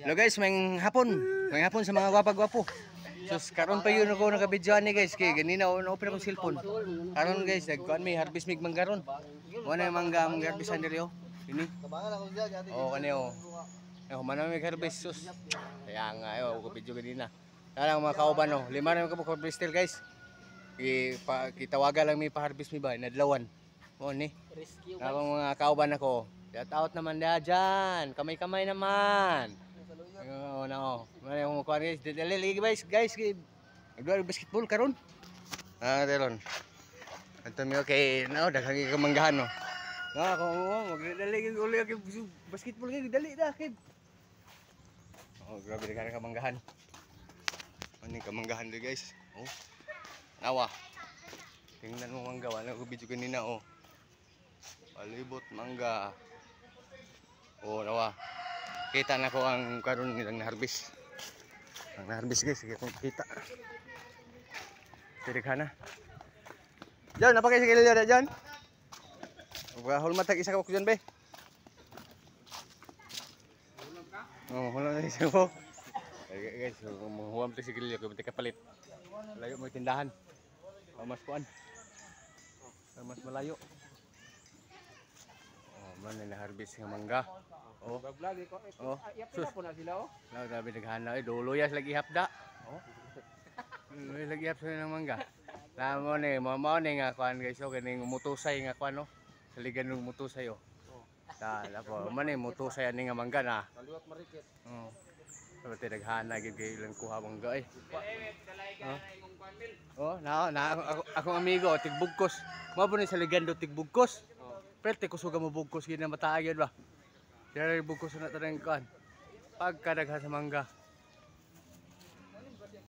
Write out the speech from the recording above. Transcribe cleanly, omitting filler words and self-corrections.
Hello guys, may hapon sa mga gwapa-gwapo. Sus, karon pa yun ako nakabidyoan ni guys, kay ganina na-open akong cellphone. Karon guys, nagkuan may harvest mig manggaron. Wala yung mangga ang harvestan diri oh. Ini. Oh, kaneo. Humana may harvest sus. Kaya nga ayo ko video ganina. Tara mga kauban oh, lima na ko harvester guys. Kitawaga lang mi pa harvest mi ba nadlawan. Mo ni. Akong mga kauban ako. Shout out naman diyan. Kamay-kamay naman. Oh no. Mali mo kuan guys. Dali guys. Nagduwa basketball karon. Delon. Anto mi okay, no, daghang kamanggahan no. Ako magdali uli kay basketball kay dali da kid. Oh, grabe daghang kamanggahan. Ani kamanggahan di guys. Oh. Nawa. Tingnan mo mangga, wala ko video kanina oh. Palibot mangga. Oh, nawa. Kita na ko ang karon nilang na-harvest. Ang na-harvest guys, sige kung kita. Tirikana. John, napakay sa kilala na John? Hulmat tag isa ka ko John be. Oh, hulmat tag isa ko. Guys, huwam tag sa kilala ko, ka palit. Layo mo tindahan. Mas kuan. Mas malayo. Oh, man na-harvest ng mangga. Oh, vlog ko. Oh, yapda po na sila oh. Law dabi naghana duluyas lagi hapda. Oh. Lagi hap sa ng mangga. Lamo ni, mo ni nga kuan guys, oh kaning mutusay nga kuan no. Saligan ng mutusay oh. Ta po, man ni mutusay ani nga mangga na. Kaliwat marikit. Oh. Pati naghana gid kay ilang kuha mangga eh. Oh, akong amigo tigbugkos. Mo po ni saligan do tigbugkos. Pwede ko suga mo bugkos gid na mataagid ba. Kaya bugkos na tanong kuan. Pagkadaghan sa mangga.